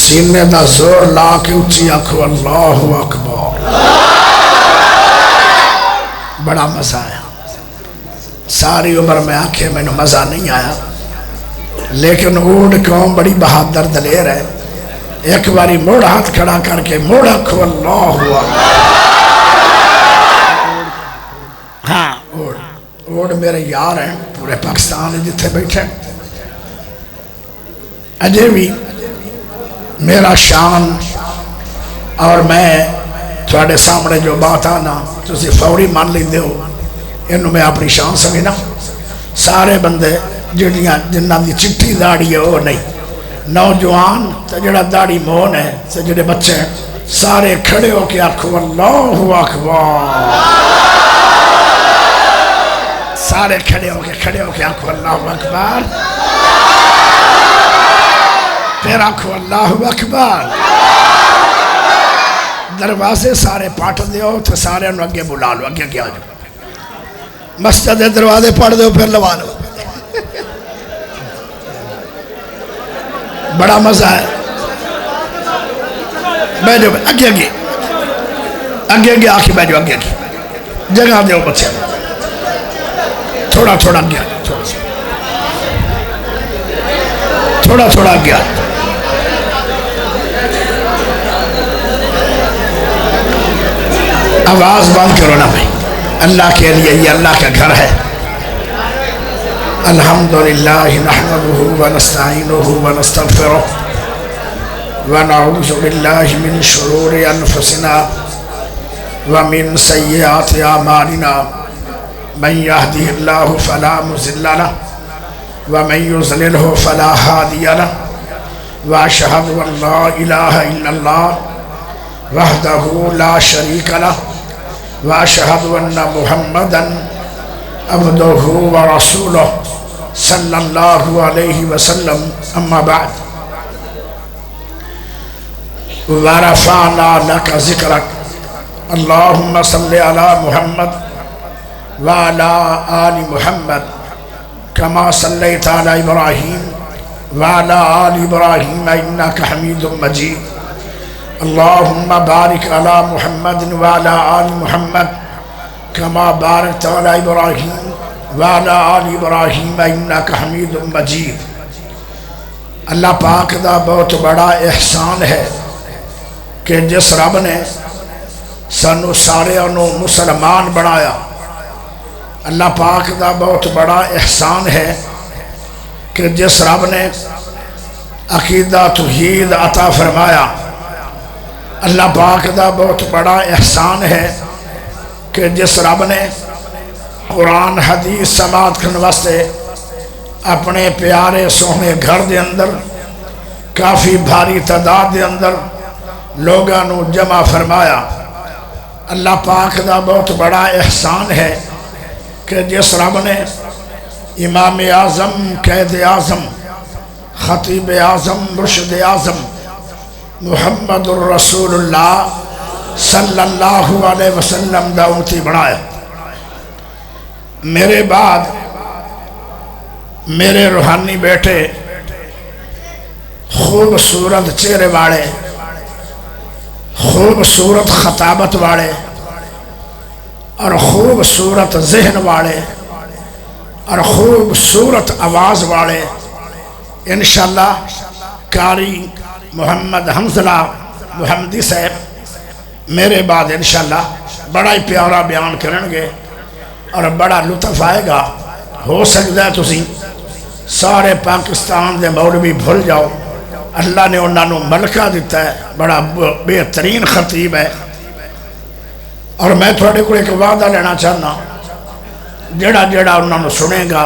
سینے دا زور لا کے اچھی آنکھو اللہ اکبر. بڑا مزہ آیا. ساری عمر میں آنکھیں میں نے مزہ نہیں آیا، لیکن اونٹ قوم بڑی بہادر دلیر ہے. ایک باری موڑ ہاتھ کھڑا کر کے موڑ آنکھو اللہ اکبر. ہاں اوڑ میرے یار ہیں پورے پاکستان جتھے بیٹھے. اجے بھی میرا شان اور میں تھوڑے سامنے جو بات آنا تسی فوری مان لیندے ہو، انہوں میں اپنی شان سمجھنا. سارے بندے جنہ دی چٹھی داڑھی ہے وہ نہیں، نوجوان تو جڑا داڑھی مون ہے تو جڑے بچے ہیں سارے کھڑے ہو کے آنکھو اللہ اکبر. سارے کھڑے ہو کے آنکھو اللہ اکبر. پھر آنکھو اللہ اکبر. دروازے سارے پاٹ دیو تو سارے انہوں اگے بلا لو، اگے آ جاؤ. مسجد دروازے پڑھ دو پھر لوا لو. بڑا مزہ ہے. بیٹھو اگے آکے بیٹھو اگے جگہ دیو بچے. تھوڑا اگے تھوڑا اگے. آواز بند کرو نا بھائی. اللہ کے لیے یہ اللہ کا گھر ہے. الحمدللہ نحمدہ ونستعینہ ونستغفرہ ونعوذ باللہ من شرور انفسنا ومن سیئات اعمالنا من یہدہ اللہ فلا مضل لہ ومن یضللہ فلا ہادی لہ واشہد ان لا الہ الا اللہ وحدہ لا شریک لہ واشہد ان محمدا عبدہ ورسولہ صلی اللہ علیہ وسلم. اما بعد ورفعنا لک ذکرک اللہم صلی علی محمد وعلی آل محمد کما صلیت علی ابراہیم وعلی آل ابراہیم انکا حمید مجید. اللہم بارک علی محمد وعلی آل محمد کما بارکت علی ابراہیم وعلی آل ابراہیم انکا حمید مجید. اللہ پاک دا بہت بڑا احسان ہے کہ جس رب نے سانو سارے انہوں مسلمان بنایا. اللہ پاک دا بہت بڑا احسان ہے کہ جس رب نے عقیدہ توحید عطا فرمایا. اللہ پاک دا بہت بڑا احسان ہے کہ جس رب نے قرآن حدیث سماعت کرنے واسطے اپنے پیارے سونے گھر دے اندر کافی بھاری تعداد دے اندر لوگاں جمع فرمایا. اللہ پاک دا بہت بڑا احسان ہے کہ جس رب نے امام اعظم، قائد اعظم، خطیب اعظم، مرشد اعظم محمد الرسول اللہ صلی اللہ علیہ وسلم دا امتی بنایا. میرے بعد میرے روحانی بیٹے خوبصورت چہرے والے، خوبصورت خطابت والے اور خوبصورت ذہن والے اور خوبصورت آواز والے انشاءاللہ قاری محمد حنظلہ محمدی صاحب میرے بعد انشاءاللہ بڑا ہی پیارا بیان کریں گے اور بڑا لطف آئے گا. ہو سکتا ہے تسی سارے پاکستان دے مولوی بھول جاؤ. اللہ نے انہوں نے ملکہ دیتا ہے، بڑا بہترین خطیب ہے. اور میں تھوڑے کو ایک وعدہ لینا چاہنا، جڑا انہوں نے سنے گا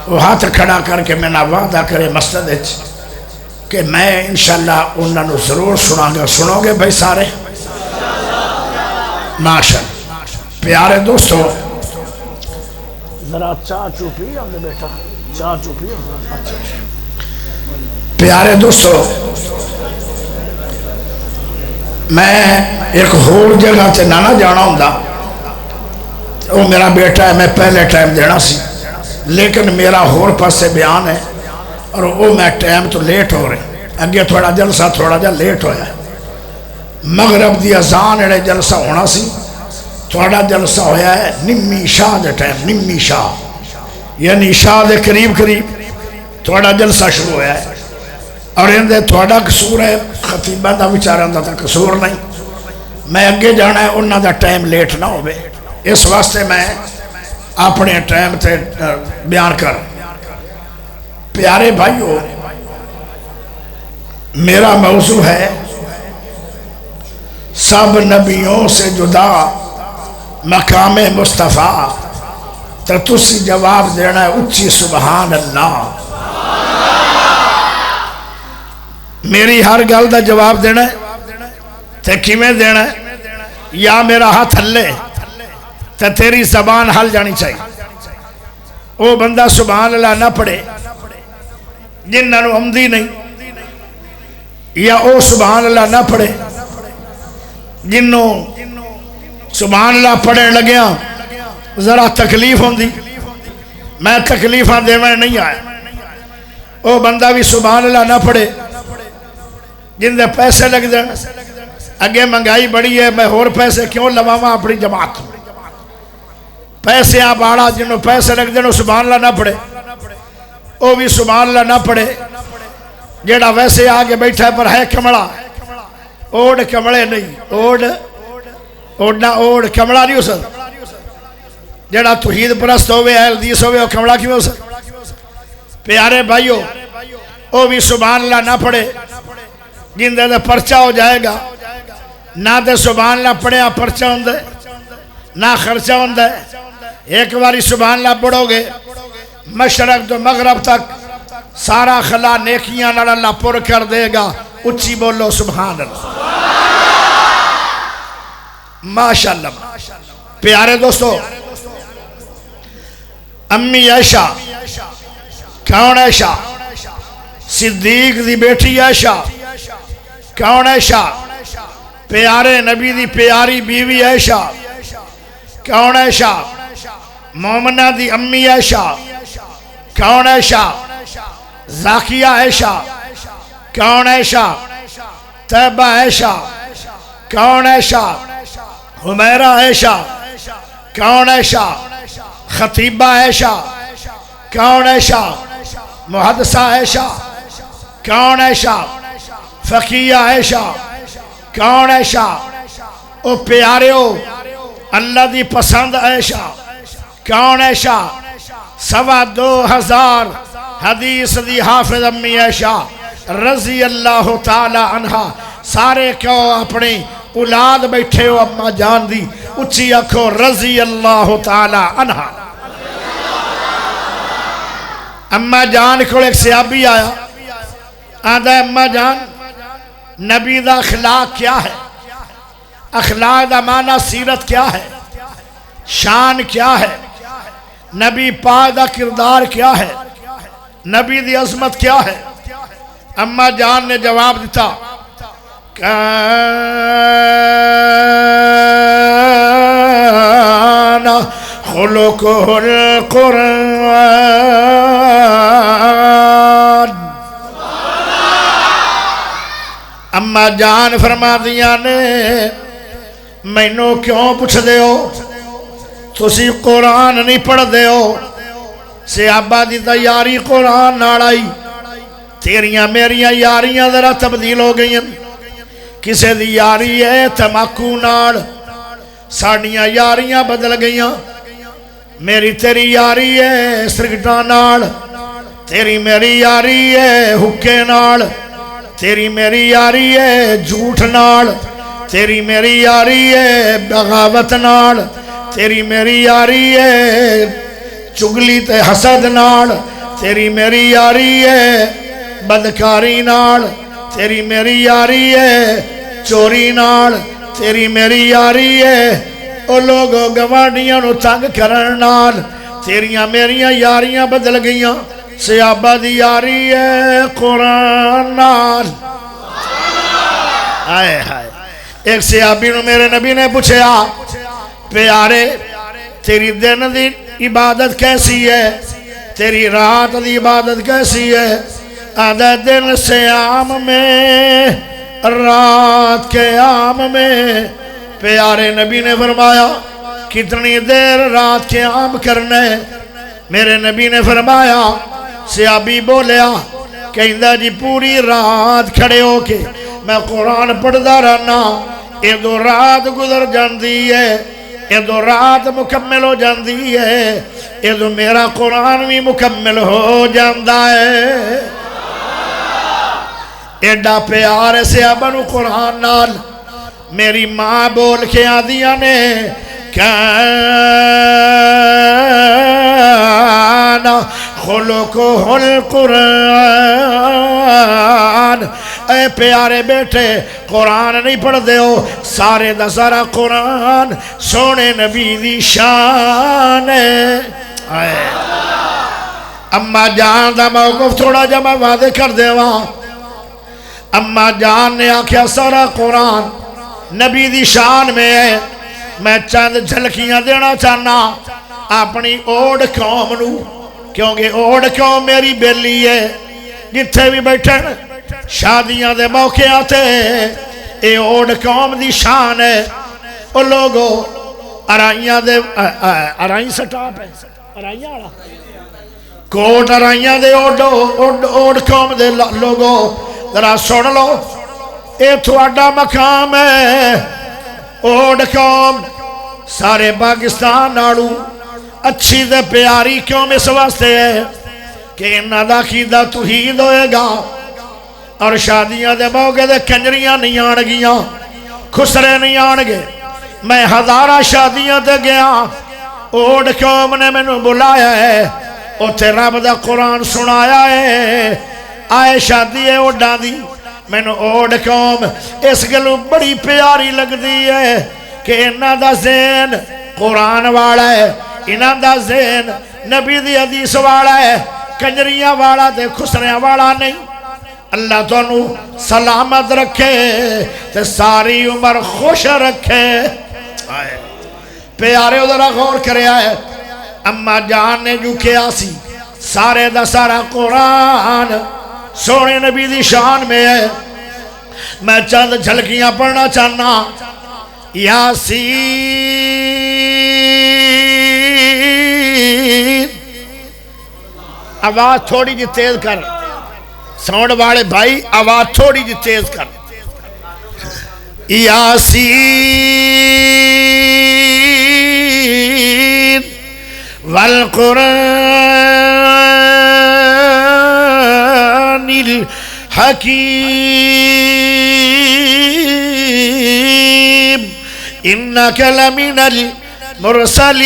وہ ہاتھ کھڑا کر کے میں نہ وعدہ کرے مسجد کہ میں انشاءاللہ انہوں نے ضرور سنا گا. سنو گے بھائی سارے؟ ماشاءاللہ. پیارے دوستو ذرا چاہ چوپی ہم نے بیٹھا چاہ چوپی. پیارے دوستو میں ایک ہور جگہ تے نہ جانا ہوں، وہ میرا بیٹا ہے، میں پہلے ٹائم دینا سی لیکن میرا ہور پاس سے بیان ہے اور وہ میں ٹائم تو لیٹ ہو رہے. اگے تھوڑا جلسہ تھوڑا جا لیٹ ہویا ہے، مغرب دی اذان اڑے جلسہ ہونا سی، تھوڑا جلسہ ہویا ہے نمی شاہ دے ٹائم، نمی شاہ یعنی شاہ دے قریب تھوڑا جلسہ شروع ہویا ہے، اور اندے تھوڑا قصور ہے، خطیبہ دا بیچارہ دا تا قصور نہیں، میں اگے جانا ہے انہاں دا ٹائم لیٹ نہ ہوئے، اس واسطے میں اپنے ٹائم تے بیان کر۔ پیارے بھائیو، میرا موضوع ہے سب نبیوں سے جدا مقام مصطفیٰ، تو تسی جواب دینا ہے اچھی سبحان اللہ۔ میری ہر گل دا جواب دینا ہے تے کیویں دینا ہے؟ یا میرا ہاتھ ہلے تے تیری زبان ہل جانی چاہیے، وہ بندہ سبحان اللہ نہ پڑھے جنہاں نو آمدی نہیں، یا او سبحان اللہ نہ پڑھے جنہوں سبحان اللہ پڑھنے لگیا ذرا تکلیف ہوندی، میں تکلیفاں دیویں نہیں آئے، او بندہ بھی سبحان اللہ نہ پڑھے جن دے پیسے لگ دیں، اگے مہنگائی بڑی ہے میں اور پیسے کیوں لواواں اپنی جماعت، پیسے آپ آڑا جنہوں پیسے لگ دیں سبحان اللہ نہ پڑھے، او بھی سبحان اللہ نہ پڑھے، جیڑا ویسے آگے بیٹھا ہے پر ہے کمڑا، اوڑ کمڑے نہیں، اوڑ کمڑا نہیں ہو سکتا، جیڑا توحید پرست ہوئے اہل حدیث ہوئے وہ کمڑا کیوں ہو سکتا؟ پیارے بھائیو، او بھی سبحان اللہ نہ پڑھے جن دے پرچہ ہو جائے گا، نہ دے سبحان اللہ پڑھے آپ پرچہ ہوں دے نہ خرچہ ہوں دے، ایک باری سبحان اللہ پڑھو گے مشرق تو مغرب تک سارا خلا نیکیاں نال اللہ پر کر دے گا، اچھی بولو سبحان اللہ، ماشاءاللہ۔ پیارے دوستو، امی عائشہ، کون عائشہ؟ صدیق دی بیٹی عائشہ، کون عائشہ؟ پیارے نبی دی پیاری بیوی عائشہ، کون عائشہ؟ مومنہ دی امی عائشہ، کون عائشہ؟ زاکیہ عائشہ، کون عائشہ؟ طیبہ عائشہ، کون عائشہ؟ حمیرہ عائشہ، کون عائشہ؟ خطیبہ عائشہ، کون عائشہ؟ محدثہ عائشہ، کون عائشہ؟ فقیہ عائشہ، کون عائشہ؟ او پیاریو اللہ دی پسند عائشہ، کون عائشہ؟ 2,500 حدیث دی حافظ امی عائشہ رضی اللہ تعالی عنہ، سارے کیوں اپنی اولاد بیٹھے ہو اما جان دی اچھی اکھو رضی اللہ تعالی عنہ۔ اما جان کو ایک صحابی آیا، آدھا اما جان نبی دا اخلاق کیا ہے؟ اخلاق دا معنی سیرت کیا ہے؟ شان کیا ہے؟ نبی پاک دا کردار کیا ہے؟ نبی دی عظمت کیا ہے؟ اما جان نے جواب دیتا، کان خلقہ القرآن۔ اما جان فرما دیا نے مینوں کیوں پوچھ دے ہو، تسی قرآن نہیں پڑھ دے ہو، صحابہ دی تیاری قرآن نال آئی، تیریاں میریاں یاریاں ذرا تبدیل ہو گئی ہیں، کسے دی یاری ہے تماکو نال، ساڑیاں یاریاں بدل گئیاں، میری تیری یاری ہے سرگٹاں نال، تیری میری یاری ہے حکے نال، تیری میری یاری ہے جھوٹ نال، تیری میری یاری ہے بغاوت نال، تیری میری یاری ہے چگلی تے حسد نال، تیری میری یاری ہے بدکاری نال، تیری میری یاری ہے چوری نال، تیری میری یاری ہے او لوگوں گوانڈیاں نو تنگ کرن نال، تیریاں میریاں یاریاں بدل گئیاں، صحابہ دی یاری ہے قرآن نال۔ آئے ہائے، ایک صحابی نو میرے نبی نے پوچھا، پیارے تیری دن دی عبادت کیسی ہے، تیری رات دی عبادت کیسی ہے؟ عدد سیام میں رات کے عام میں پیارے نبی نے فرمایا کتنی دیر رات کے عام کرنے میرے نبی نے فرمایا صحابی بولیا کہندہ جی پوری رات کھڑے ہو کے میں قرآن پڑھدا رہنا یہ دو رات گزر جاندی ہے یہ دو رات مکمل ہو جاندی ہے یہ دو میرا قرآن بھی مکمل ہو جاندہ ہے ایڈا پیار صحابہ نو قرآن نال میری ماں بول کے آدیا نے کان خلقہ القرآن اے پیارے بیٹے قرآن نہیں پڑھ دے ہو سارے دا سارا قرآن سونے نبی دی شان ہے اما جان دا موقف تھوڑا جا میں واضح کر دے وہاں اما جان نے آکھیا سارا قرآن نبی دی شان میں ہے میں چند جھلکیاں دینا چاہنا اپنی اوڑ قوم نو کیونکہ اوڑ قوم میری بیلی ہے جتھے بھی بیٹھے شادیاں دے موقع آتے اے اوڑ قوم دی شان ہے او لوگو ارائیاں دے ارائیں سٹاپ ہے ارائیاں آڑا کوٹ ارائیاں دے اوڑ قوم دے لوگو ذرا سن لو اے تھوڑا مقام ہے اوڑ قوم سارے پاکستان ناڑو اچھی دے پیاری قوم اس واسطے ہے کہ انہاں دا عقیدہ توحید ہوئے گا اور شادیاں دے موقع دے کنجریاں نہیں آن گیاں خسرے نہیں آن گے میں ہزارہ شادیاں تے گیا اوڑ قوم نے میں نو بلایا ہے اوتھے رب دا قرآن سنایا ہے آئے شادی ہے اوڑاں دی میں نو اوڑ قوم اس گلو بڑی پیاری لگ دی ہے کہ انہاں دا ذہن قرآن والا ہے انہاں دا ذہن نبی دی حدیث والا ہے کنجریاں والا دے خسریاں والا نہیں اللہ تو انہوں سلامت رکھے تے ساری عمر خوش رکھے پیارے ادھر غور کرے آئے اما جان نے جو کیا سی سارے دا سارا قرآن سونے نبی دی شان میں ہے میں چند جھلکیاں پڑھنا چاہنا یاسین آواز تھوڑی جی تیز کر ساؤنڈ والے بھائی آواز تھوڑی جی تیز کر یاسین والقرآن الحکیم انک لمن المرسلین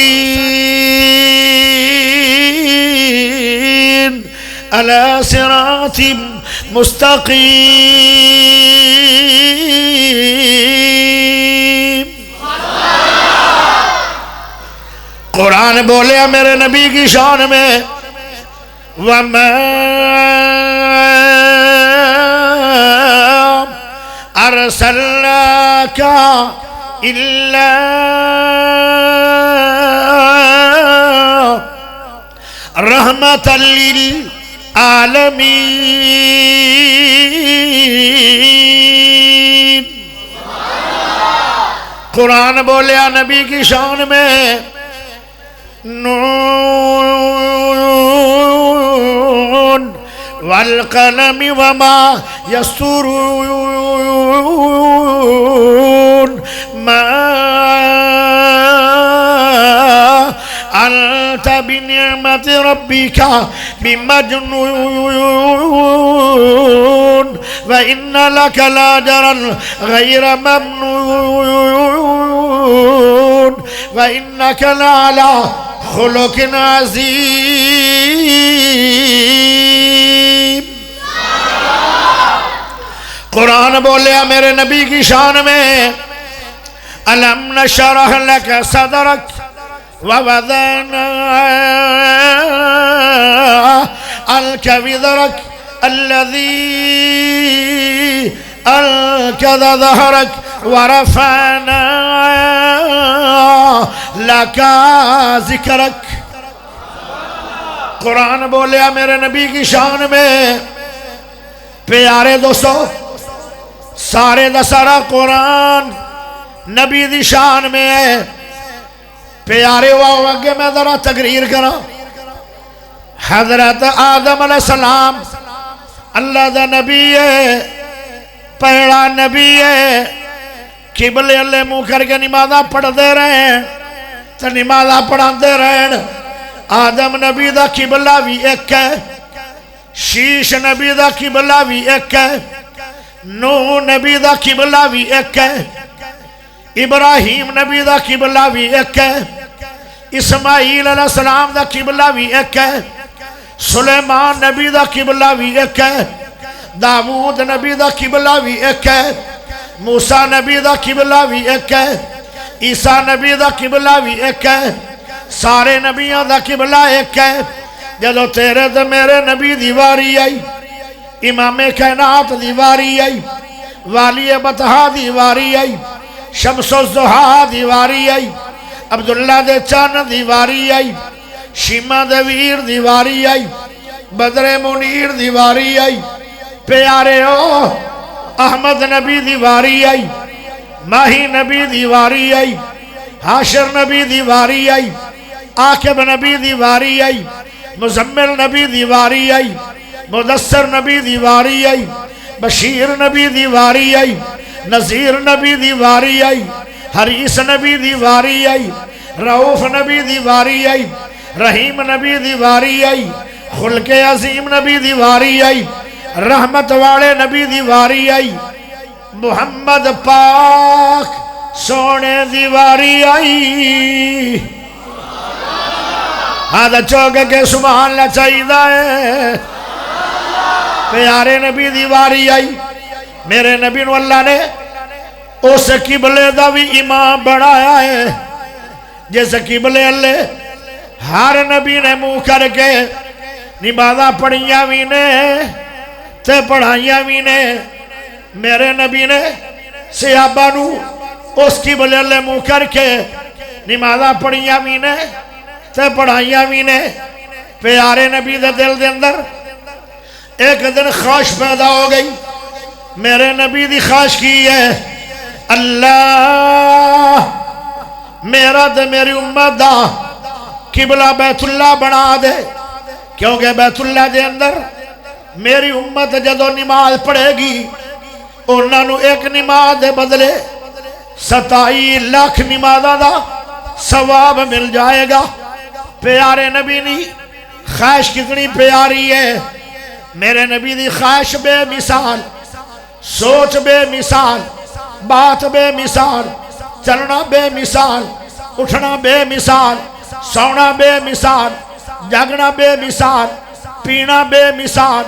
علی صراط مستقیم قرآن بولیا میرے نبی کی شان میں وَمَا أَرْسَلْنَاكَ إِلَّا رَحْمَةً لِلْعَالَمِينَ قرآن بولیا نبی کی شان میں نون والقلم وما يسطرون ما أنت بنعمة ربك بمجنون وإن لك لأجرا غير ممنون وإنك لعلى خلق عظیم قرآن بولیا میرے نبی کی شان میں ألم نشرح لك صدرك ووضعنا عنك وزرك الذي أنقض ظهرك ورفعنا لك ذكرك قرآن بولیا میرے نبی کی شان میں پیارے دوستو سارے دا سارا قرآن نبی دی شان میں ہے پیارے واؤ اگے میں ذرا تقریر کرا حضرت آدم علیہ السلام اللہ دا نبی ہے پہلا نبی ہے قبلے اللہ منہ کر کے نمازہ پڑھ دے رہے ہیں تو نمازہ پڑھا دے رہے ہیں آدم نبی دا قبلہ بھی ایک ہے شیش نبی دا قبلہ بھی ایک ہے نوح نبی دا قبلہ بھی ایک ہے ابراہیم نبی دا قبلہ بھی ایک ہے اسماعیل علیہ السلام دا قبلہ بھی ایک ہے سلیمان نبی دا قبلہ بھی ایک ہے داود نبی دا قبلہ بھی ایک ہے موسیٰ نبی دا قبلہ بھی ایک ہے عیسیٰ نبی دا قبلہ بھی ایک ہے سارے نبیوں دا قبلہ ایک ہے جدو تیرے تو میرے نبی دیواری آئی امام کائنات دیواری آئی والی بطحا دیواری آئی شمس الضحا دیواری آئی عبداللہ دے چان دیواری آئی شیمہ دے ویر دیواری آئی بدر منیر دیواری آئی پیارے ہو احمد نبی دیواری آئی ماہی نبی دیواری آئی حاشر نبی دیواری آئی عاقب نبی دیواری آئی مزمل نبی دیواری آئی مدثر نبی دیواری آئی بشیر نبی دیواری آئی نذیر نبی دیواری آئی حریث نبی دیواری آئی رعوف نبی دیواری آئی رحیم نبی دیواری آئی خلق عظیم نبی دیواری آئی رحمت والے نبی دیواری آئی محمد پاک سونے دیواری آئی آدھا چوکے کے سبحان اللہ چاہیدہ ہے پیارے نبی دیواری آئی میرے نبی نو اللہ نے اس قبلے دا بھی امام بڑھایا ہے جیسے قبلے اللہ ہر نبی نے منہ کر کے نمازہ پڑھیاں بھی نے تے پڑھائیاں بھی نے میرے نبی نے صحابہ نو اس قبلے اللہ منہ کر کے نمازہ پڑھیاں بھی نے تے پڑھائیاں بھی نے پیارے نبی دے دل دے اندر ایک دن خواہش پیدا ہو گئی میرے نبی دی خواہش کی ہے اللہ میرا دے میری امت دا قبلہ بیت اللہ بنا دے کیونکہ بیت اللہ دے اندر میری امت جدو نماز پڑھے گی انہاں نو ایک نماز دے بدلے 27 لاکھ نمازہ دا ثواب مل جائے گا پیارے نبی نے خواہش کتنی پیاری ہے میرے نبی دی خواہش بے مثال سوچ بے مثال بات بے مثال چلنا بے مثال اٹھنا بے مثال سونا بے مثال جاگنا بے مثال پینا بے مثال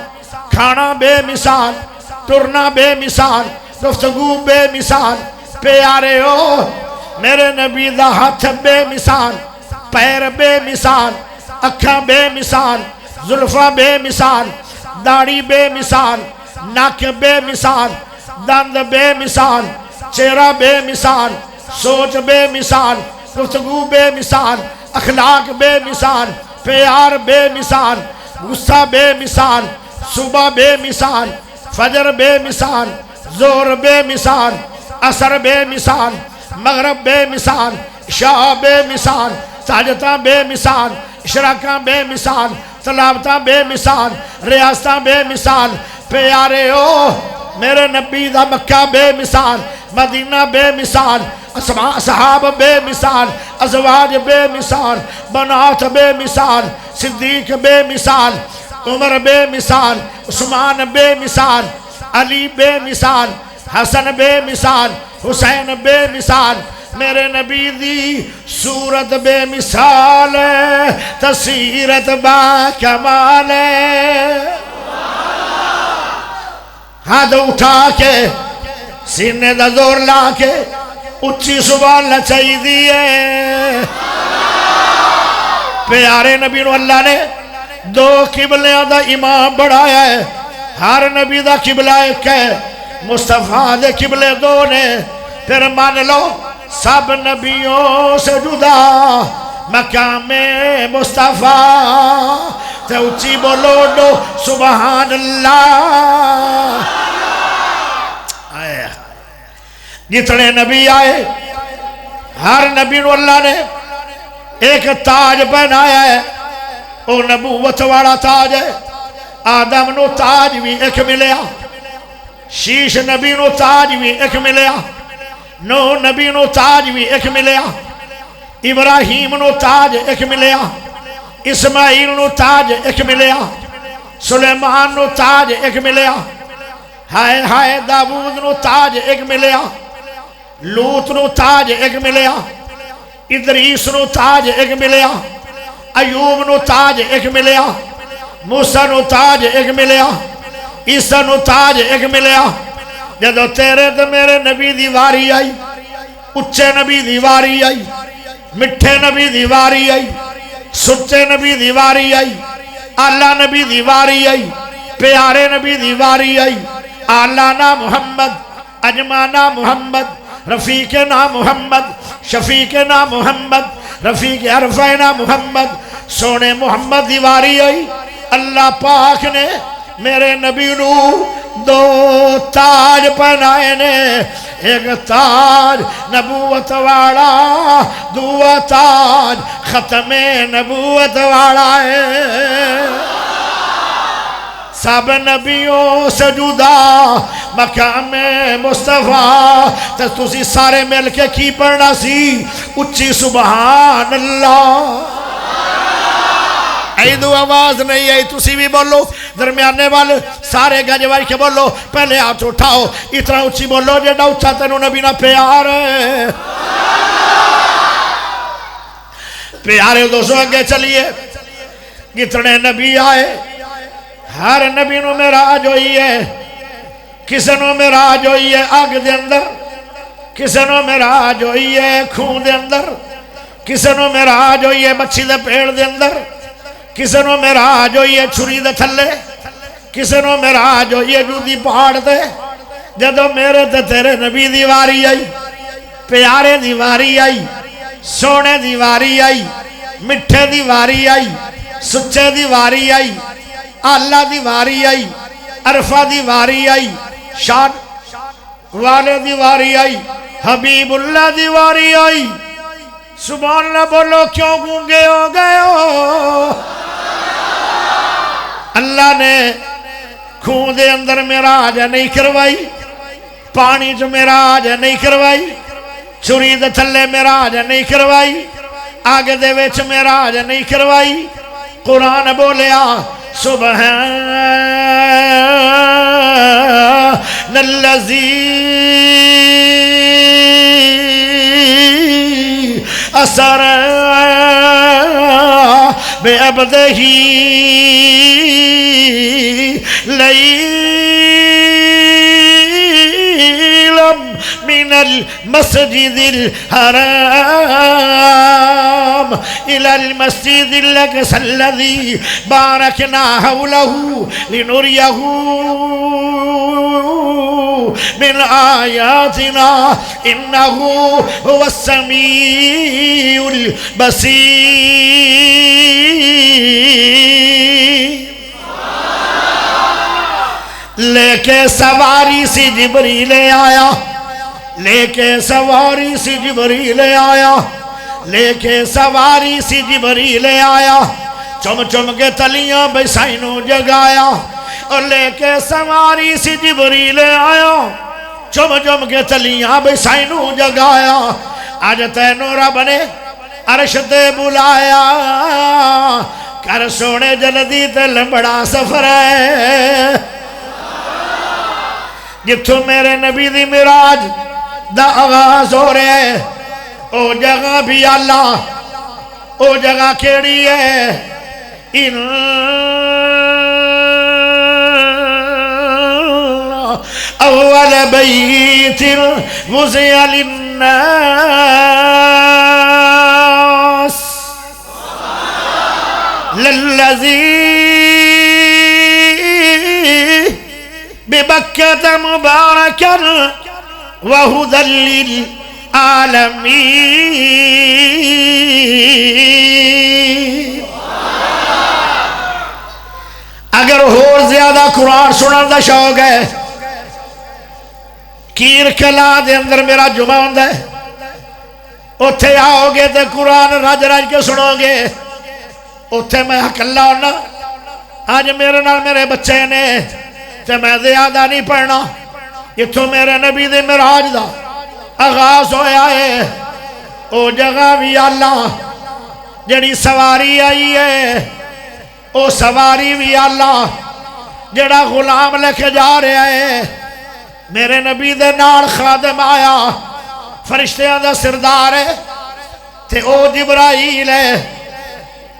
کھانا بے مثال ٹرنا بے مثال گفتگو بے مثال پیارے ہو میرے نبی دا ہاتھ بے مثال پیر بے مثال اکھاں بے مثال زلفہ بے مثال داڑھی بے مثال ناک بے مثال دند بے مثال چہرہ بے مثال سوچ بے مثال گفتگو بے مثال اخلاق بے مثال پیار بے مثال غصہ بے مثال صبح بے مثال فجر بے مثال زور بے مثال عصر بے مثال مغرب بے مثال عشاء بے مثال ساجتاں بے مثال اشراقاں بے مثال تلاوتاں بے مثال ریاستاں بے مثال پیارے ہو میرے نبی دا مکہ بے مثال مدینہ بے مثال صحاب بے مثال ازواج بے مثال بنات بے مثال صدیق بے مثال عمر بے مثال عثمان بے مثال علی بے مثال حسن بے مثال حسین بے مثال میرے نبی دی صورت بے مثال ہے تصویرت با کمال ہے ہاتھ اٹھا کے سینے دا زور لا کے اچھی سبحان اللہ چاہی دیئے پیارے نبی نو اللہ نے 2 قبلیاں دا امام بڑھایا ہے ہر نبی دا قبلہ ایک ہے مصطفیٰ دے قبلے 2 نے پھر مان لو سب نبیوں سے جدا مقام مصطفیٰ تے اچھی بولو ڈو سبحان اللہ آئے جتنے نبی آئے ہر نبی نو اللہ نے ایک تاج پہنایا ہے او نبوت والا تاج ہے آدم نو تاج بھی ایک ملیا شیش نبی نو تاج بھی ایک ملیا نو نبی نو تاج بھی ایک ملیا ابراہیم نو تاج ایک ملیا اسماعیل نو تاج ایک ملیا سلیمان نو تاج ایک ملیا ہائے ہائے داود نو تاج ایک ملیا لوط نو تاج ایک ملیا ادریس نو تاج ایک ملیا ایوب نو تاج ایک ملیا موسیٰ نو تاج ایک ملیا عیسیٰ نو تاج ایک ملیا جدو تیرے تو میرے نبی دی واری آئی اچھے نبی دی واری آئی مٹھے نبی دی واری آئی سچے نبی دی واری آئی اللہ نبی دی واری آئی پیارے نبی دی واری آئی آلانا محمد اجمانا محمد رفیقنا محمد شفیقنا محمد رفیق عرفینا محمد سونے محمد دی واری آئی اللہ پاک نے میرے نبی نو دو تاج پہنائے نے ایک تاج نبوت والا دو تاج ختم نبوت والا ہے سب نبیوں سے جدا مقام مصطفیٰ تسی سارے مل کے کی پڑھنا سی اچھی سبحان اللہ ایدو آواز نہیں آئی تسی بھی بولو درمیانے والے سارے گجوائی کے بولو پہلے ہاتھ اٹھاؤ اتنا اچھی بولو جیڑا اچھا تینوں نبی نہ پیار ہے پیارے دوستوں آگے چلیے جتنے نبی آئے ہر نبی نو معراج ہوئی ہے کسے نو معراج ہوئی ہے آگ دے اندر کسے نو معراج ہوئی ہے خون دے اندر کسے نو معراج ہوئی ہے مچھی دے پیڑ دے اندر کسے نو معراج ہوئی ہے چھری دے تھلے کسے نو معراج ہوئی ہے جودی پہاڑ دے جدو میرے تے تیرے نبی دیواری آئی پیارے دیواری آئی سونے دیواری آئی مٹھے دیواری آئی سچے دیواری آئی اللہ دیواری آئی عرفہ دیواری آئی شان والے دیواری آئی حبیب اللہ دیواری آئی سبحان اللہ بولو کیوں گونگے ہو گئے ہو اللہ نے خون دے اندر معراج نہیں کروائی پانی جو معراج نہیں کروائی چھری دے تھلے معراج نہیں کروائی آگے دے وچ معراج نہیں کروائی قرآن بولیا سبحان الذی اسر بعبدہ لیلا من المسجد الحرام الى المسجد الاقصى الذي باركنا حوله لنريه من آياتنا إنه هو السميع البصير لے کے سواری سی جبریل آیا لے کے سواری سی جبریل آیا لے کے سواری سی جبریل آیا چم چم کے تلیاں بیسائنوں جگایا اور لے کے سواری سی جبریل آیا چم چم کے تلیاں بیسائنوں جگایا آج تینوں رب نے عرش تے بلایا کر سونے جلدی تے لمبڑا سفر ہے جتھوں میرے نبی دی معراج دا آغاز ہو رہے ہیں او جگہ بھی اللہ او جگہ کیڑی ہے اول بیت وضع للناس للذی ببکت مبارکا وہدى للعالمین اگر اور زیادہ قرآن سنن دا شوق ہے کیر کلا دے اندر میرا جمعہ ہوندہ ہے اتھے آؤ گے تے قرآن رج رج کے سنو گے اتھے میں اکلا ہونا آج میرے نال میرے بچے نے تے میں زیادہ نہیں پڑھنا اتھو میرے نبی دے معراج دا آغاز ہویا ہے او جگہ بھی اللہ جڑی سواری آئی ہے او سواری بھی اللہ جڑا غلام لے کے جا رہا ہے میرے نبی دے نال خادم آیا فرشتیاں دا سردار ہے تے او جبرائیل ہے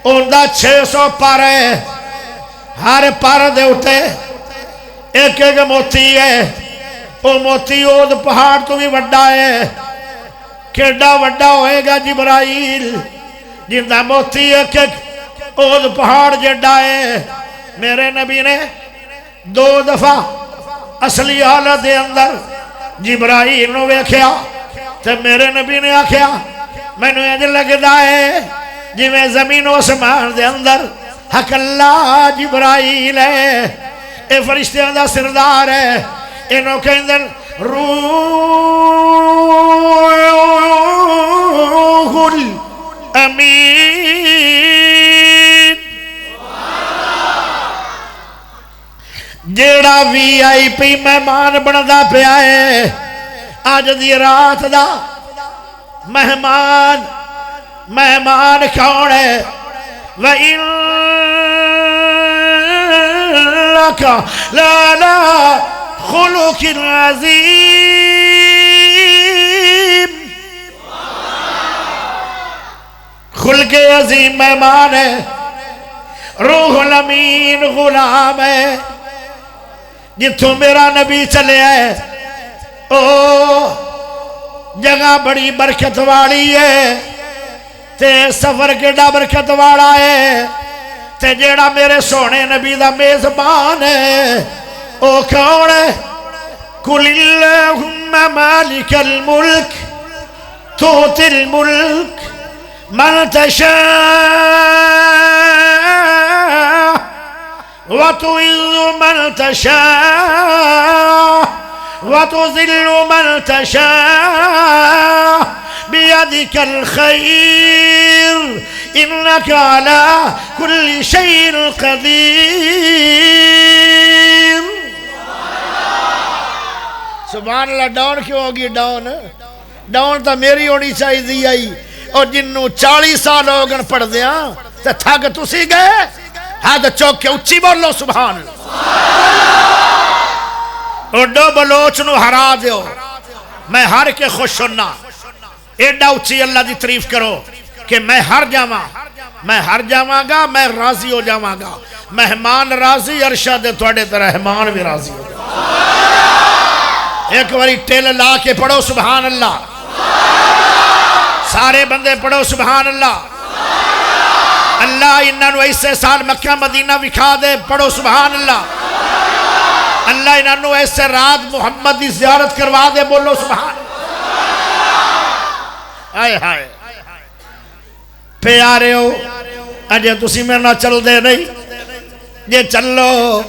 ان دا 600 پر ہے ہر پر دے اٹھے ایک ایک موتی ہے او موتی اود پہاڑ تو بھی وڈا ہے کیڑا وڈا ہوئے گا جبرائیل جن دا موتی ایک ایک اود پہاڑ جڑا ہے میرے نبی نے 2 دفعہ اصلی حالت دے اندر جبرائیل نو ویکھیا تے میرے نبی نے آکھیا میں نے انج لگدا ہے جی میں زمین و آسمان دے اندر حق اللہ جبرائیل ہے اے فرشتیاں دا سردار ہے انہوں کہندن روح الامین جیڑا وی آئی پی مہمان بندا پیا ہے آج دی رات دا مہمان کون ہے وَإِنَّكَ لَعَلَى خُلُقٍ عَظِيمٍ خلق عظیم مہمان ہے روح الامین غلام ہے جتوں میرا نبی چلے ہے او جگہ بڑی برکت والی ہے تے سفر کیڑا برکت والا ہے تے جیڑا میرے سونے نبی دا میزبان ہے او کون ہے قُلِ اللَّهُمَّ مَالِكَ الْمُلْكِ تُؤْتِي الْمُلْكَ مَنْ تَشَاءُ وَتُعِزُّ مَنْ تَشَاءُ وَتُذِلُّ مَنْ تَشَاءُ بِيَدِكَ الْخَيْرُ إِنَّكَ عَلَى كُلِّ شَيْءٍ قَدِيرٌ سبحان اللہ ڈاؤن کیوں ہوگی ڈاؤن تا میری ہونی چاہی دی آئی اور جنہوں 40 سال ہوگن پڑھ دیا تو تھک تسی گئے ہاتھ چوک کے اچھی بولو سبحان اللہ اڈو بلوچ نو ہرا دیو میں ہر کے خوش ہونا ایڈا اچھی اللہ دی تعریف کرو کہ میں ہر جاواں گا میں راضی ہو جاواں گا مہمان راضی ارشاد تواڈے تے رحمان بھی راضی ہو جاواں ایک باری ٹیل لا کے پڑھو سبحان اللہ سارے بندے پڑھو سبحان اللہ اللہ انہاں نو ایسے سال مکہ مدینہ وکھا دے پڑھو سبحان اللہ اللہ انہاں نو ایسے رات محمد دی زیارت کروا دے بولو سبحان آئے ہائے پیارے ہو اجے تسی میں نہ چل دے نہیں یہ چلو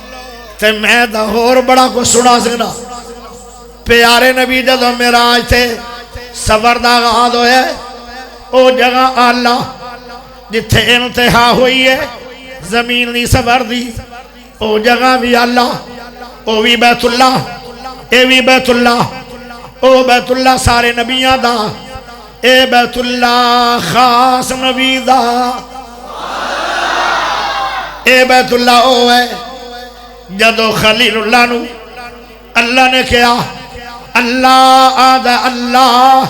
تے میں دا اور بڑا کو سنا سکنا پیارے نبی جدو معراج تھے سفر دا آغاز ہوئے او جگہ اللہ جتھے انتہا ہوئی ہے زمین نہیں سفر دی او جگہ بھی اللہ او بھی بیت اللہ اے بھی بیت اللہ او بیت اللہ سارے نبیاں دا اے بیت اللہ خاص نبی دا اے بیت اللہ او ہے جدو خلیل اللہ نو اللہ نے کیا اللہ آدھا اللہ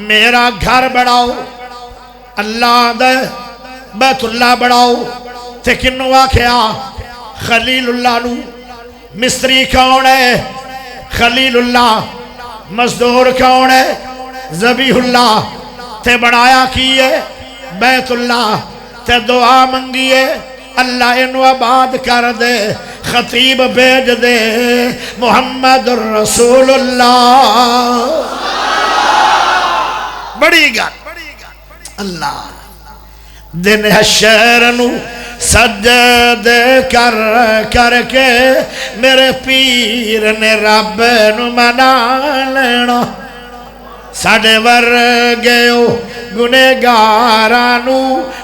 میرا گھر بڑھاؤ اللہ آدھا بیت اللہ بڑھاؤ تے کنو آکھیا خلیل اللہ نو مصری کون ہے خلیل اللہ مزدور کون ہے ذبیح اللہ تے بڑھایا کیے بیت اللہ تے دعا منگیے اللہ انو آباد کر دے خطیب بھیج دے محمد الرسول اللہ بڑی گل اللہ دن حشر نو سجدے کر کر کے میرے پیر نے رب نو منا لینا ساڑے ورگیو گنہگارانو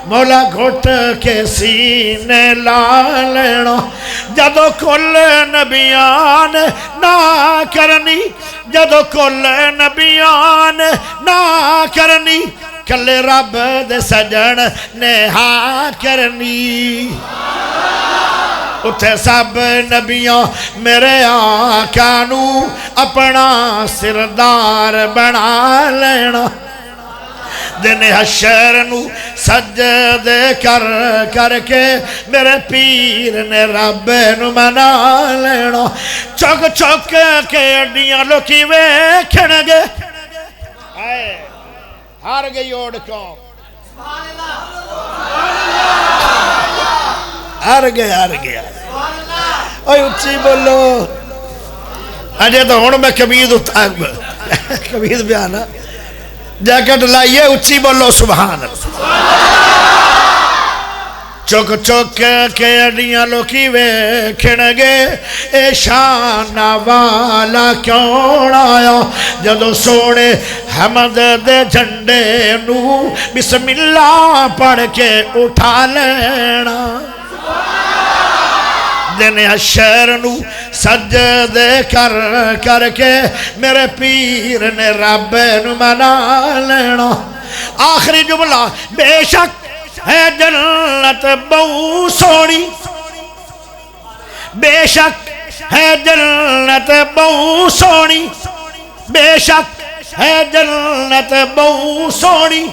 مولا گھٹ کے سینے لا لینا جدو کل نبیان نہ کرنی جدو کل نبیان نہ کرنی کلے رب دے سجن نے ہاں کرنی اتھے سب نبیوں میرے آقا نو اپنا سردار بنا لینا دن حشر نو سجدے کر کر کے میرے پیر نے رب نو منا لینا چک چک کے اڈیاں لوکی ویکھن گے ہار گئی اوڑ قوم ہار گیا اوہ اچھی بولو اجے تو ہون میں کبید کبید بیانا جیکٹ لائیے اچھی بولو سبحان اللہ چک چک کے اڈیاں لوکی ویکھن گے اے شان والا کیوں آیا جدو سونے حمد دے جھنڈے نو بسم اللہ پڑھ کے اٹھا لینا دن حشر نو سجدے کر کر کے میرے پیر نے رب نو منا لینا آخری جملہ بے شک ہے جنت بہو سونی بے شک ہے جنت بہو سونی بے شک ہے جنت بہو سونی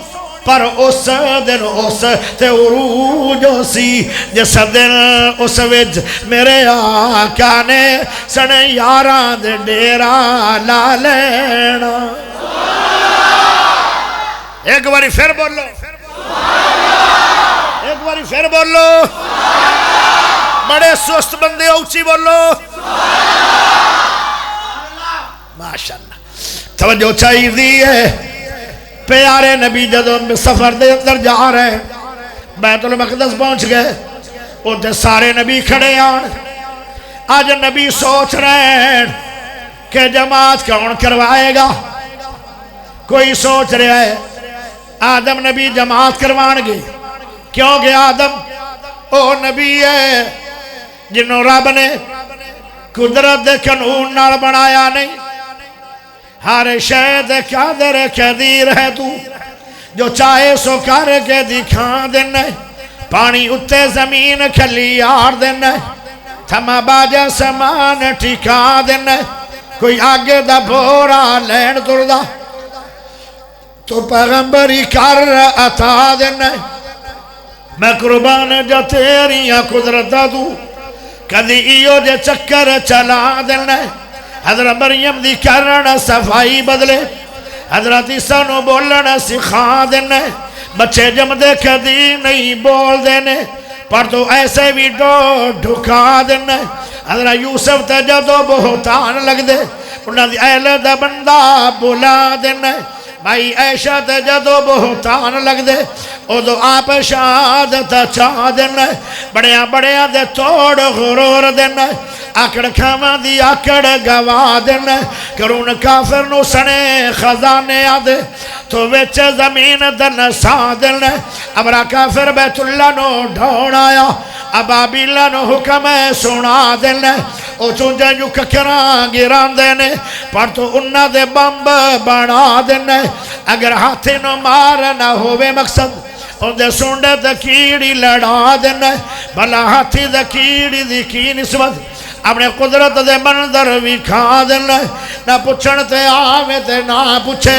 پر اس دن اس تے عروج سی جس دن اس وچ میرے آقا نے سنے یاراں دے ڈیرا لا لینا ایک باری پھر بولو ایک باری پھر بولو بڑے سست بندے اونچی بولو ماشاءاللہ توجہ چاہیے دی ہے پیارے نبی جدو سفر دے اندر جا رہے بیت المقدس پہنچ گئے ادھے سارے نبی کھڑے آن آج نبی سوچ رہے ہیں کہ جماعت کون کروائے گا کوئی سوچ رہا ہے آدم نبی جماعت کروان گے کیونکہ آدم او نبی ہے جنہوں رب نے قدرت دے قانون نال بنایا نہیں ہر شہد قادر قدیر ہے تو جو چاہے سو کر کے دکھا دینا پانی اتے زمین کھلی آر دینا تھما باجہ سمان ٹھکا دینا کوئی آگے دا بورا لین دردہ تو پیغمبری کر عطا دینا میں قربان جا تیریاں قدرت دا دو کدی ایو جے چکر چلا دینا حضرت مریم دی کرنا صفائی بدلے حضرت عیسیٰ نو بولنا سکھا دینے بچے جم دے کدی نہیں بول دینے پر تو ایسے بھی ڈھکا دینے حضرت یوسف تے جدو بہتان لگ دے انہاں دی اہل دا بندہ بولا دینے بھائی عائشہ تے جدو بہتان لگ دے او دو آپ شہادت چاہ دینے بڑیاں دے توڑ غرور دینے آکڑ کھاما دی آکڑ گوا دینے کرون کافر نو سنے خزانے آدے تو ویچ زمین دن سا دینے ابرا کافر بیت اللہ نو ڈھون آیا ابابیلہ نو حکم سنا دینے او چونجے جو ککران گران دینے پر تو انہ دے بمب بنا دینے اگر ہاتھے نو مار نہ ہوئے مقصد ان دے سنڈے دے کیڑی لڑا دینے بھلا ہاتھی دے کیڑی دی کی نسبت اپنے قدرت دے منظر بھی کھا دینے نہ پچھن تے آوے تے نہ پچھے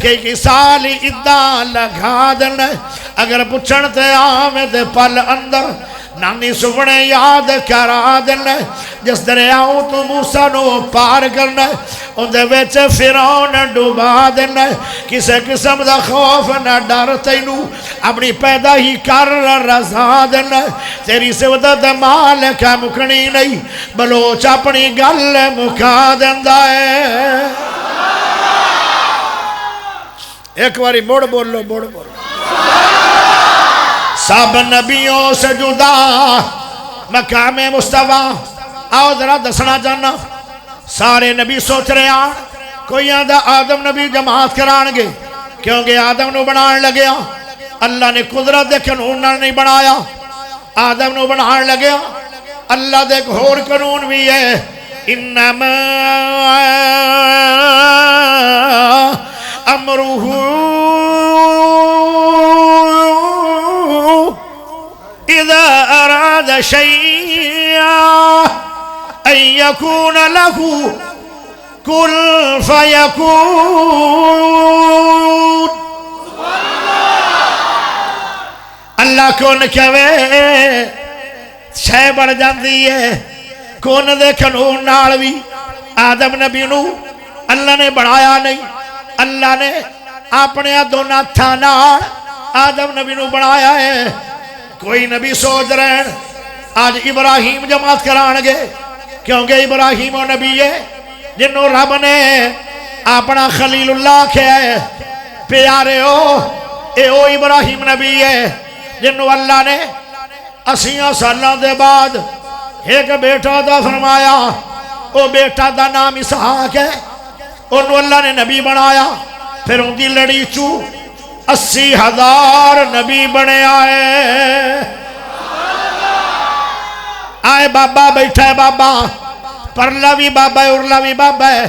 کہ سالی ادھا لگا دینے اگر پچھن تے آوے تے پل اندر نانی سکھنے یاد کرا دینے جس دریاؤں تو موسیٰ نو پار کرنے ان دے ویچ فرعون ڈوبا دینے کسے قسم دا خوف نہ ڈر تینو اپنی پیدا ہی کر رضا دینے تیری سودت مال کا مکنی نہیں بلوچ اپنی گل مکا دیندہ ہے ایک باری موڑ بول لو موڑ بول سب نبیوں سے جدا مقام مصطفیٰ. آؤ ذرا دسنا چاہنا سارے نبی سوچ رہے ہیں کوئی آدھا آدم نبی جماعت کران گے کیونکہ آدم نو بنان لگیا اللہ نے قدرت دے قانون نال نہیں بنایا آدم نو بنان لگیا اللہ دے ایک اور قانون بھی ہے انما امرہ اذا اراد شیئا ان یکون لہو کل فیکون. اللہ کون کہوے شے بڑھ جاندی ہے کون دے قانون نال بھی آدم نبی نو اللہ نے بڑھایا نہیں اللہ نے اپنے دونوں ہتھاں نال آدم نبی نو بڑھایا ہے. کوئی نبی سوچ رہے ہیں آج ابراہیم جماعت کران گے کیونکہ ابراہیم و نبی ہے جنہوں رب نے اپنا خلیل اللہ کیا ہے پیارے ہو اے او ابراہیم نبی ہے جنہوں اللہ نے 80 سالوں دے بعد ایک بیٹا دا فرمایا او بیٹا دا نام اسحاق ہے انہوں اللہ نے نبی بنایا پھر ان دی لڑی چو 80,000 نبی بنے آئے بابا بیٹھا ہے بابا پرلا بھی بابا ہے ارلا بھی بابا ہے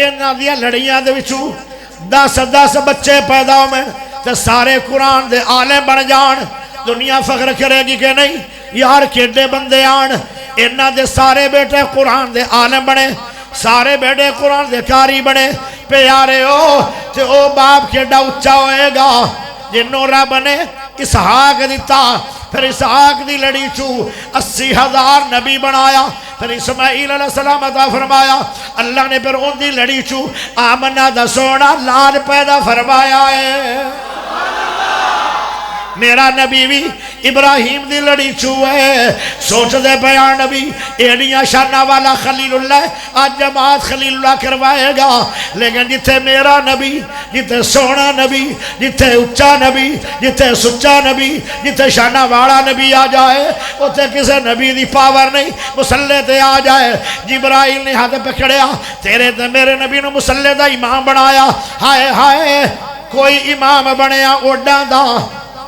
انہاں دیا لڑیاں دے وچوں 10 بچے پیدا ہوئے تو سارے قرآن دے عالم بن جان دنیا فخر کرے گی کہ نہیں یار کیڑے بندے آن انہاں دے سارے بیٹے قرآن دے عالم بنے سارے بیٹے قرآن دے کاری بنے پیارے ہو تے او باپ کیڑا اچھا ہوئے گا جنہوں رب نے اسحاق دیتا پھر اسحاق دی لڑی چو 80,000 نبی بنایا پھر اسماعیل علیہ السلام عطا فرمایا اللہ نے پھر ان دی لڑی چو آمنہ دا سونا لال پیدا فرمایا ہے. میرا نبی بھی ابراہیم دی لڑی چو ہے سوچ دے بیان نبی ایڈیاں شانہ والا خلیل اللہ آج جماعت خلیل اللہ کروائے گا لیکن جتے میرا نبی جتے سونا نبی جتے اچھا نبی جتے سچا نبی جتے شانہ والا نبی آ جائے اتے کسے نبی دی پاور نہیں مسلح تے آ جائے. جبرائیل نے ہاتھ پکڑیا تیرے تے میرے نبی نو مسلح دا امام بنایا ہائے ہائے کوئی امام بنیا اوڈاں دا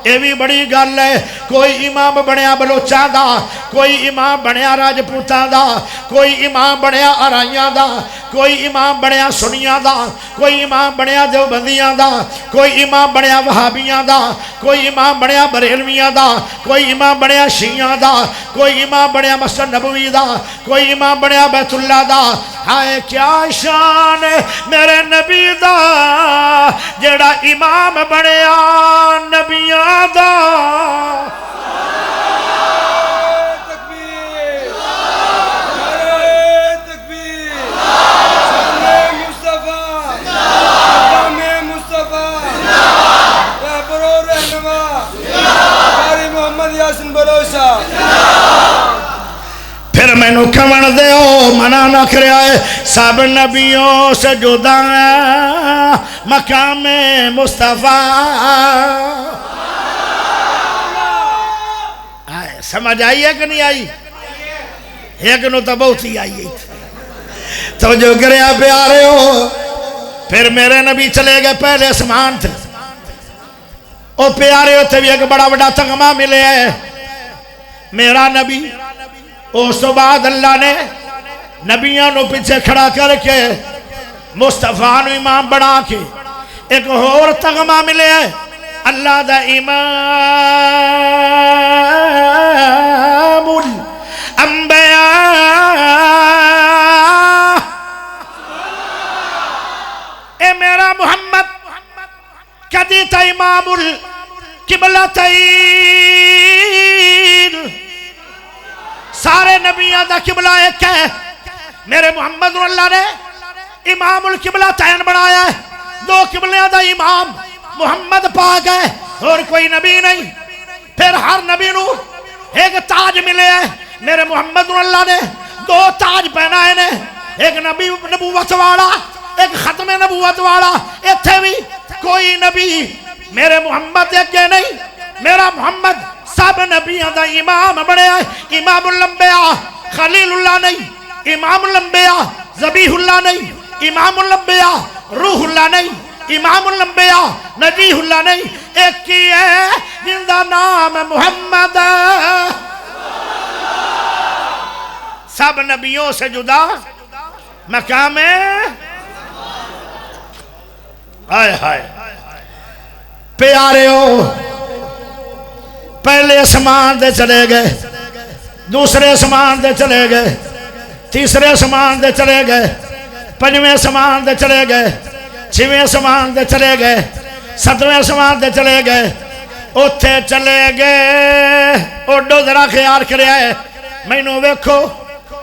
یہ بھی بڑی گل ہے کوئی امام بنیا بلوچاں دا کوئی امام بنیا راجپوتاں دا کوئی امام بنیا آرائیاں دا کوئی امام بنیا سنیاں دا کوئی امام بنیا دیوبندیاں دا کوئی امام بنیا وہابیاں دا کوئی امام بنیا بریلویاں دا کوئی امام بنیا شیعہ دا کوئی امام بنیا مسجد نبوی دا کوئی امام بنیا بیت اللہ دا. ہائے کیا شان میرے نبی دا جڑا امام بنیا نبیاں دا. پھر میں نو کمن دے ہو منع نہ کرے آئے سب نبیوں سے جدا مقام مصطفیٰ. سمجھ آئی ہے کہ نہیں آئی ایک نو تو بہت ہی آئی ہے تو جو کرے آپ پیارے ہو. پھر میرے نبی چلے گئے پہلے اسمان تھے او پیارے ہوتے بھی ایک بڑا بڑا تغمہ ملے ہے میرا نبی. اس تو بعد اللہ نے نبیوں نو پیچھے کھڑا کر کے مصطفیٰ نو امام بنا کے ایک اور تغمہ ملے ہے اللہ دا امام الانبیاء. اے میرا محمد کدی تا امام القبلتین سارے نبیوں دا قبلہ ایک ہے میرے محمد اللہ نے امام القبلتین بنایا ہے. 2 قبلیاں دا امام محمد پاک ہے اور کوئی نبی نہیں. پھر ہر نبی نو ایک تاج ملے ہے میرے محمد اللہ نے 2 تاج پہنائے نے ایک نبی نبوت والا ایک ختم نبوت والا. ایتھے بھی کوئی نبی میرے محمد ایک نہیں میرا محمد سب نبیوں دا امام بنے آئے امام الانبیاء خلیل اللہ نہیں امام الانبیاء ذبیح اللہ نہیں امام الانبیاء روح اللہ نہیں امام الانبیاء نبی اللہ نہیں ایک ہی ہے جن دا نام محمد سب نبیوں سے جدا مقام ہے آئے ہائے پیارے ہو پہلے اسمان دے چلے گئے دوسرے اسمان دے چلے گئے تیسرے اسمان دے چلے گئے پنجویں اسمان دے چلے گئے چھویں اسمان دے چلے گئے ستویں اسمان دے چلے گئے اتھے چلے گئے اوڈو ذرا خیال کریا ہے مینوں ویکھو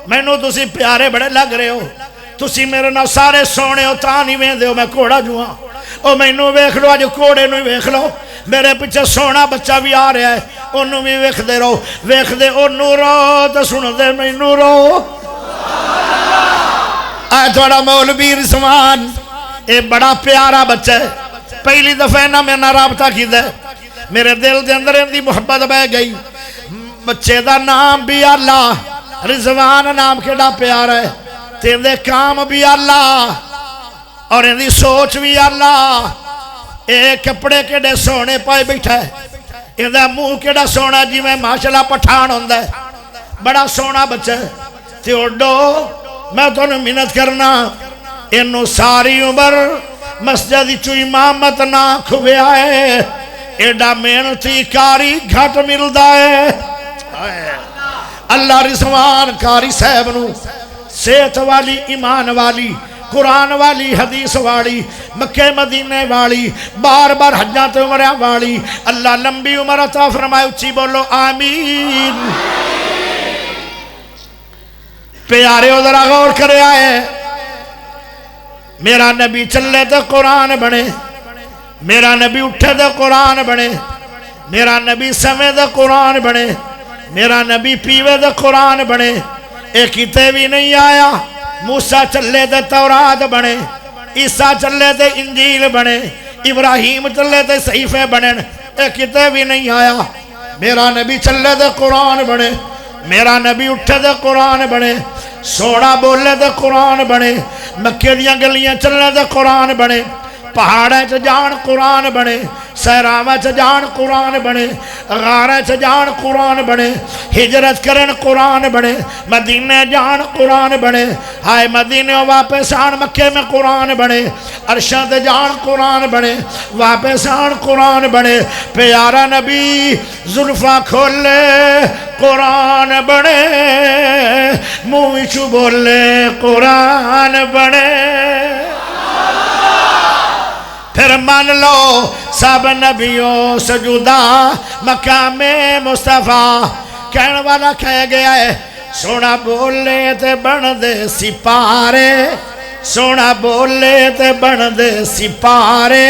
مینوں تسی پیارے بڑے لگ رہے ہو تسی میرے نال سارے سونے ہو تا نہیں ویندے ہو میں کوڑا جو ہاں او مینوں ویکھ لو اج کوڑے نوں ویکھ لو میرے پیچھے سونا بچہ بھی آ رہا ہے انہوں بھی ویکھ دے رہو ویکھ دے انہوں رو تو سن دے مینوں رو اے تھوڑا مولوی رضوان اے بڑا پیارا بچہ ہے پہلی دفعہ نہ میں نہ رابطہ کی دے میرے دل دے اندر اندی محبت بہ گئی بچے دا نام بھی اللہ رضوان نام کیڑا پیارا ہے تیندے کام بھی اللہ اور اندی سوچ بھی اللہ اے کپڑے کیڑے سونے پائے بیٹھا ہے اندہ منہ کیڑا سونا جی میں ماشاءاللہ پٹھان ہوندہ ہے بڑا سونا بچہ ہے تے اڈو میں تو انہوں منت کرنا انہوں ساری عمر مسجد چو امامت نہ کھوے آئے ایڈا محنتی کاری گھٹ ملدا ہے اللہ رضوان کاری صاحب نو صحت والی ایمان والی قرآن والی حدیث والی مکہ مدینے والی بار بار حجات عمرہ والی اللہ لمبی عمر عطا فرمائے اچھی بولو آمین پیارے ہو ذرا غور کرے آئے میرا نبی چلے تو قرآن بنے میرا نبی اٹھے تو قرآن بنے میرا نبی سمے تو قرآن بنے میرا نبی پیوے تو قرآن بنے ایک کتے بھی نہیں آیا موسیٰ چلے دے تورات بنے عیسیٰ چلے دے انجیل بنے ابراہیم چلے دے صحیفے بنے ایک کتے بھی نہیں آیا میرا نبی چلے دے قرآن بنے میرا نبی اٹھے دے قرآن بنے سوڑا بولے دے قرآن بنے مکے دیاں گلیاں چلے دے قرآن بنے پہاڑے چ جان قرآن بنے سہراوے چ جان قرآن بنے غارے چ جان قرآن بنے ہجرت کرن قرآن بنے مدینے جان قرآن بنے ہائے مدینے واپس آن مکے میں قرآن بنے عرشات جان قرآن بنے واپس آن قرآن بنے پیارا نبی زلفاں کھولے قرآن بنے منہ چو بولے قرآن بنے پھر مان لو سب نبیوں سجودہ مقام مصطفیٰ کہنے والا کہہ گیا ہے سونا بولے تے بن دے سپارے سونا بولے تے بن دے سپارے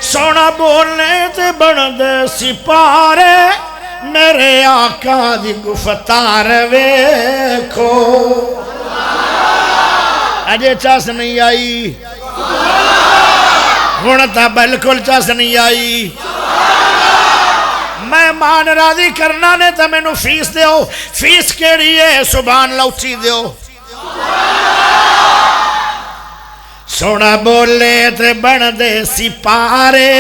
سونا بولے تے بن دے سپارے میرے آقا دی گفتار ویکھو اجے چاس نہیں آئی ہونتا بلکل چاس نہیں آئی میں مان راضی کرنا نے تا میں نو فیس دیو فیس کیڑی ہے سبحان اللہ اچھی دیو سونا بولے تے بن دے سپارے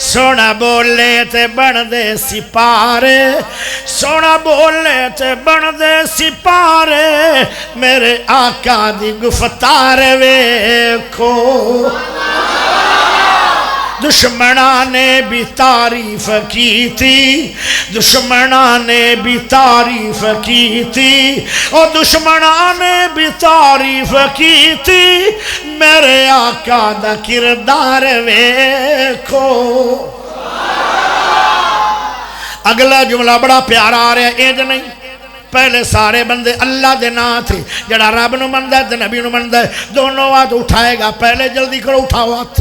سونا بولے تے بن دے سپارے سونا بولے تے بن دے سپارے میرے آقا دی گفتار ویکھو دشمنان نے بھی تعریف کی تھی دشمنان نے بھی تعریف کی تھی اور دشمنان نے بھی تعریف کی تھی میرے آقا دا کردار ویکھو اگلا جملہ بڑا پیارا آ رہا ہے ایج نہیں پہلے سارے بندے اللہ دے نا تھے جڑا رب نو مندہ ہے نبی نو مندہ ہے دونوں ہاتھ اٹھائے گا پہلے جلدی کرو اٹھاؤ ہاتھ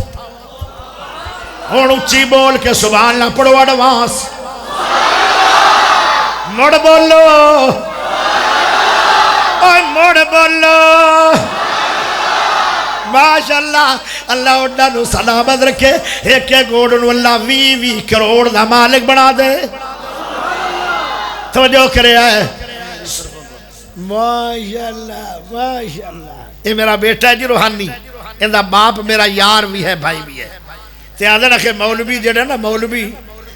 اور اچھی بول کے سبحان اللہ پڑھو ایڈوانس مڑ بولو اوہ مڑ بولو ماشاءاللہ اللہ اڈا نو سلامت رکھے ایک گوڑ نو اللہ 20 کروڑ دا مالک بنا دے توجہ کرے آئے ماشاءاللہ ماشاءاللہ. یہ میرا بیٹا ہے جی روحانی, اندہ باپ میرا یار بھی ہے بھائی بھی ہے. تے آدھے نا کہ مولوی جڑے نا مولوی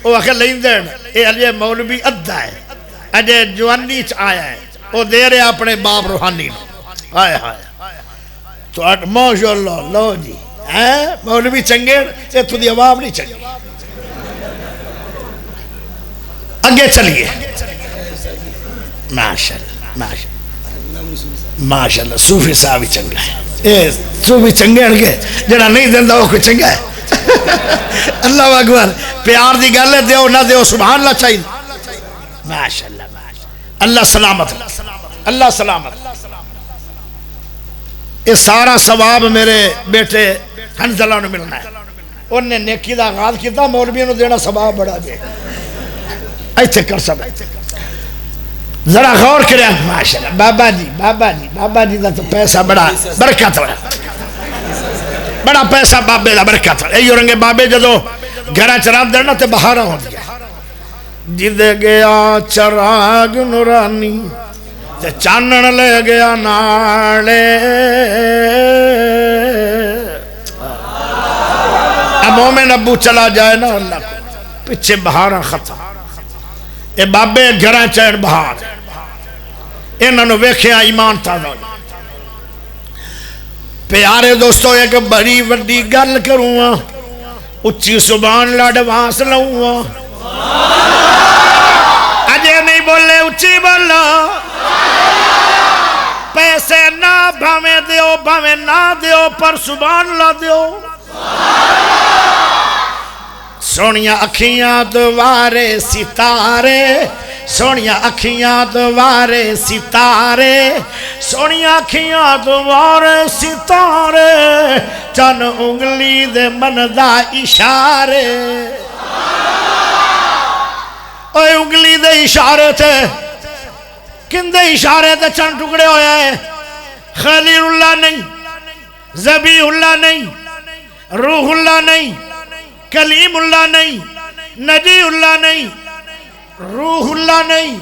وہ آخر لین دین اے علی مولوی ادھا ہے اجے جوانی چ آیا ہے وہ دے رہے اپنے باپ روحانی نو. آئے آئے تو ماشاءاللہ لو جی مولوی چنگے تے تو دی عوام نہیں چنگی. اگے چلیے ماشاءاللہ ماشاءاللہ صوفی صاحب چنگا ہے. صوفی چنگے ہیں کہ جڑا نہیں دیندہ وہ کوئی چنگا ہے. اللہ اکبر. پیار دی گل ہے دیو نہ دیو سبحان اللہ چاہیے. ماشاءاللہ اللہ سلامت اللہ سلامت. یہ سارا ثواب میرے بیٹے حنزلہ نے ملنا ہے. انہوں نے نیکی دا آغاز کیتا مولویوں نے دینا ثواب بڑا دے ایتھے کر سب ذرا غور کرے. ماشاءاللہ بابا جی بابا جی بابا جی دا تو پیسہ بڑا برکت ہو بڑا پیسہ بابے دا برکت ہو. ایو رنگے بابے جدو گھرہ چراب دینا تے بہارا ہو دیا جدے گیا چراغ نورانی تے چانن لے گیا نالے. اب مومن ابو چلا جائے نا اللہ کو پچھے بہارا ختم. اے بابے گھرہ چین بہار انہوں نے ویکھیا ایمان تازہ. پیارے دوستو ایک بڑی وڈی گل کروں اچھی سبحان اللہ ایڈوانس لوں. اجے نہیں بولے اچھی بولو. پیسے نہ بھاویں دیو بھاویں نہ دیو پر سبحان اللہ دیو. سونیاں اکھیاں دوارے ستارے سونیاں اکھیاں دوارے ستارے سونیاں اکھیاں دوارے ستارے چن انگلی دے مندا اشارے. اوے انگلی دے اشارے تھے کندے اشارے تھے چن ٹکڑے ہویا ہے. خلیل اللہ نہیں ذبیح اللہ نہیں روح اللہ نہیں کلیم اللہ نہیں نجی اللہ نہیں روح اللہ نہیں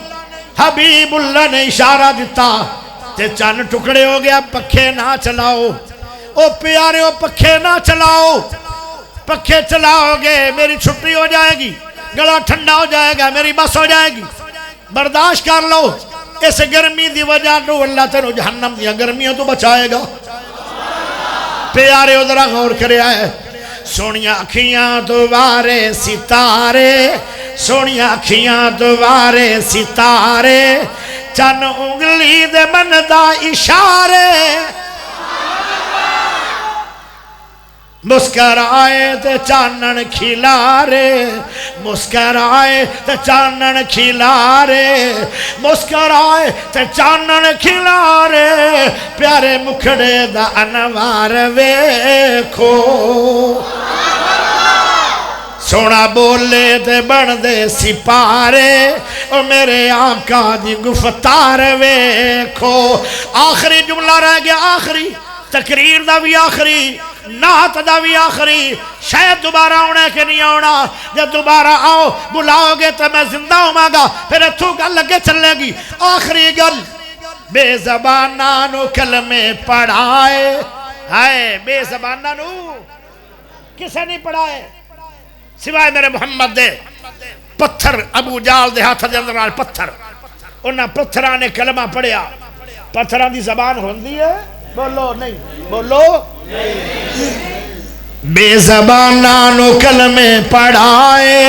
حبیب اللہ نے اشارہ دیتا تے چند ٹکڑے ہو گیا. پکھے نہ چلاؤ او پیارے او پکھے نہ چلاؤ. پکھے چلاؤ گے میری چھٹی ہو جائے گی گلا ٹھنڈا ہو جائے گا میری بس ہو جائے گی. برداشت کر لو. اس گرمی دی وجہ تو اللہ تینو جہنم دیا گرمیوں تو بچائے گا. پیارے او ذرا غور کرے آئے. سونیاں اکھیاں دوارے ستارے سونیاں اکھیاں دوارے ستارے چن انگلی دے مندا اشارے. مسکرائے تے چانن کھلارے مسکرائے تے چانن کھلارے مسکرائے تے چانن کھلارے. پیارے مکھڑے دا انوار ویکھو سونا بولے تے بن دے سپارے او میرے آقا دی گفتار ویکھو. آخری جملہ رہ گیا آخری تقریر دا بھی آخری نعت دا بھی آخری. شاید دوبارہ آنے کے نہیں آنا. جب دوبارہ آؤ بلاؤ گے تو میں زندہ ہوں گا پھر اتھو گل لگے چلے گی. آخری گل بے زبانانو کلمے پڑھائے. ہائے بے زبانانو کسے نہیں پڑھائے سوائے میرے محمد دے. پتھر ابو جال دے ہاتھ دے اندر پتھر انہاں پتھران نے کلمہ پڑھیا. پتھران دی زبان ہوندی ہے بولو نہیں بولو بے زبانانو کلمے پڑھائے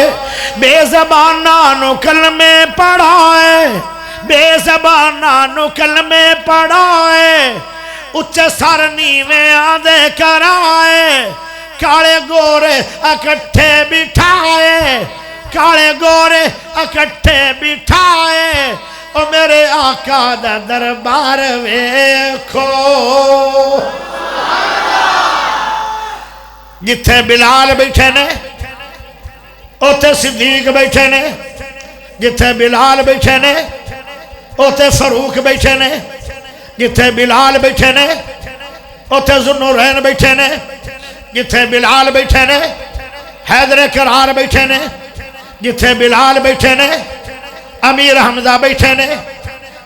بے زبانانو کلمے پڑھائے بے زبانانو کلمے پڑھائے. اچھے سر نیویں آدھے کرائے کالے گورے اکٹھے بٹھائے کالے گورے اکٹھے بٹھائے. او میرے آقا دا دربار ویکھو جتھے بلال بیٹھے نے اوتے صدیق بیٹھے نے جتھے بلال بیٹھے نے اوتے فاروق بیٹھے نے جتھے بلال بیٹھے نے اوتے ذوالنورین بیٹھے نے جتھے بلال بیٹھے نے حیدر کرار بیٹھے نے جتھے بلال بیٹھے نے امیر حمزہ بیٹھے نے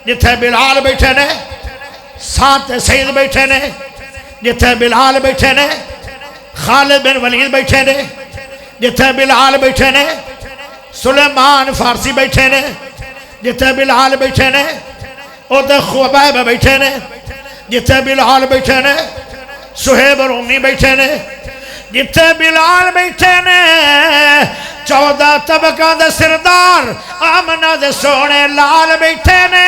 جتھے بلال بیٹھے نے سات سید بیٹھے نے جتھے بلال بیٹھے نے خالد بن ولید بیٹھے نے جتھے بلال بیٹھے نے سلیمان فارسی بیٹھے نے جتھے بلال بیٹھے نے ادھر خبیب بیٹھے نے جتھے بلال بیٹھے نے سہیب رومی بیٹھے نے جتھے بلال بیٹھے نے 14 طبقہ دے سردار آمنہ دے سونے لال بیٹھے نے